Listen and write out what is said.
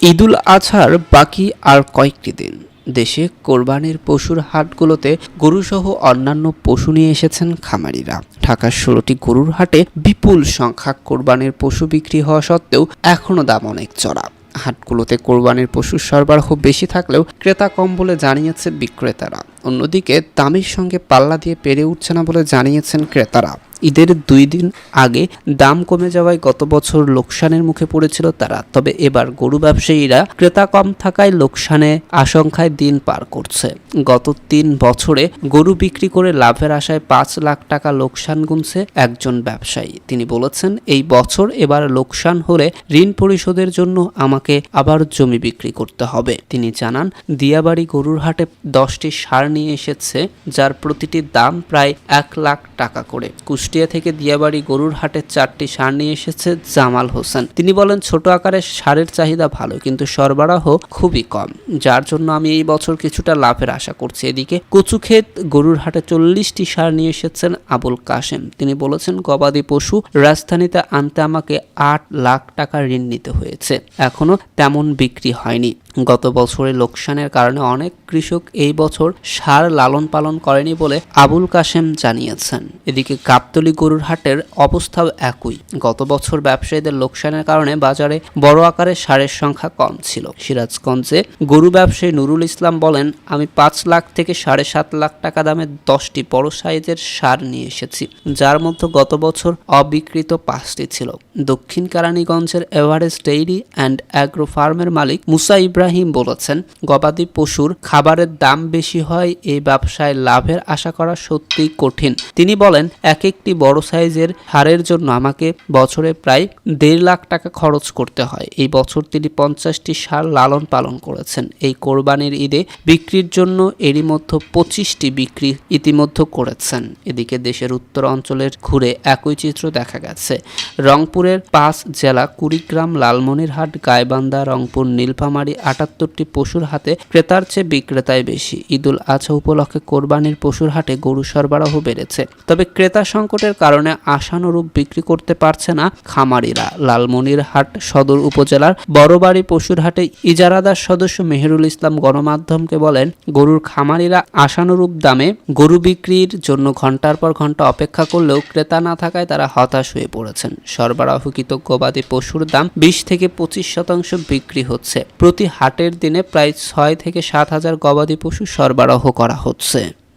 ঈদুল আজহার বাকি আর কয়েকটি দিন। দেশে কোরবানির পশুর হাটগুলোতে গরুসহ অন্যান্য পশু নিয়ে এসেছেন খামারিরা। ঢাকার ১৬টি গরুর হাটে বিপুল সংখ্যক কোরবানির পশু বিক্রি হওয়া সত্ত্বেও এখনও দাম অনেক চড়া। হাটগুলোতে কোরবানির পশুর সরবরাহ বেশি থাকলেও ক্রেতা কম বলে জানিয়েছে বিক্রেতারা। অন্যদিকে দামের সঙ্গে পাল্লা দিয়ে পেরে উঠছে না বলে জানিয়েছেন ক্রেতারা। ঈদের ২ দিন আগে দাম কমে যাওয়ায় গত বছর লোকসানের মুখে পড়েছিল তারা। তবে এবার গরু ব্যবসায়ীরা ক্রেতা কম থাকায় লোকসানে আশঙ্কায় দিন পার করছে। গত ৩ বছরে গরু বিক্রি করে লাভের আশায় ৫ লাখ টাকা লোকসান গুনছে একজন ব্যবসায়ী। তিনি বলেছেন, এই বছর এবার লোকসান হলে ঋণ পরিশোধের জন্য আমাকে আবার জমি বিক্রি করতে হবে। তিনি জানান, দিয়াবাড়ি গরুর হাটে 10টি ষাঁড় নিয়ে এসেছে, যার প্রতিটির দাম প্রায় ১ লাখ টাকা করে। কুষ্টিয়া থেকে দিয়াবাড়ি গরুর হাটে 4টি ষাঁড় নিয়ে এসেছে জামাল হোসেন। তিনি বলেন, ছোট আকারের ষাঁড়ের চাহিদা ভালো, কিন্তু সরবরাহ খুবই কম, যার জন্য আমি এই বছর কিছুটা লাভের আশা করছি। এদিকে কচুক্ষেত গরুর হাটে 40টি ষাঁড় নিয়ে এসেছেন আবুল কাশেম। তিনি বলেছেন, গবাদি পশু রাজধানীতে আনতে আমাকে 8 লাখ টাকা ঋণ নিতে হয়েছে, এখনো তেমন বিক্রি হয়নি। গত বছরে লোকসানের কারণে অনেক কৃষক এই বছর ষাঁড় লালন পালন করেনি বলে আবুল কাশেম জানিয়েছেন। এদিকে গাবতলী গরুর হাটের অবস্থাও একই। গত বছর ব্যবসায়ীদের লোকসানের কারণে বাজারে বড় আকারের ষাঁড়ের সংখ্যা কম ছিল। সিরাজগঞ্জে গরু ব্যবসায়ী নুরুল ইসলাম বলেন, আমি 5 লাখ থেকে 7.5 লাখ টাকা দামে 10টি বড় সাইজের ষাঁড় নিয়ে এসেছি, যার মধ্যে গত বছর অবিকৃত 5টি ছিল। দক্ষিণ কেরানীগঞ্জের এভারেস্ট ডেইরি অ্যান্ড অ্যাগ্রো ফার্মের মালিক মুসা ইব্রাহিম বলেছেন, গবাদি পশুর খাবারের দাম বেশি হয়, এই ব্যবসায় লাভের আশা করা সত্যিই কঠিন। তিনি বলেন, একটি বড় সাইজের ষাঁড়ের জন্য আমাকে বছরে প্রায় 1.5 লাখ টাকা খরচ করতে হয়। এই বছর তিনি 50টি ষাঁড় লালন পালন করেছেন। এই কোরবানির ঈদে বিক্রির জন্য এরই মধ্যে 25টি বিক্রি ইতিমধ্যে করেছেন। এদিকে দেশের উত্তর অঞ্চলের ঘুরে একই চিত্র দেখা গেছে। রংপুরের 5 জেলা কুড়িগ্রাম, লালমনিরহাট, গাইবান্ধা, রংপুর, নীলফামারী 78টি পশুর হাতে ক্রেতার চেয়ে বিক্রেতাই বেশি। ঈদুল আজহা উপলক্ষে কোরবানির পশুর হাটে গরু সরবরাহ বেড়েছে, তবে ক্রেতা সংকটের কারণে আশানুরূপ বিক্রি করতে পারছে না খামারিরা। লালমনিরহাট সদর উপজেলার বড়বাড়ি পশুর হাটে ইজারাদার সদস্য মেহেরুল ইসলাম গণমাধ্যমকে বলেন, গরুর খামারিরা আশানুরূপ দামে গরু বিক্রির জন্য ঘন্টার পর ঘন্টা অপেক্ষা করলেও ক্রেতা না থাকায় তারা হতাশ হয়ে পড়েছেন। সরবরাহকৃত গবাদি পশুর দাম 20 থেকে 25% বিক্রি হচ্ছে। প্রতি হাটের দিনে প্রায় 6 থেকে 7 হাজার গবাদি পশু সরবরাহ করা হচ্ছে।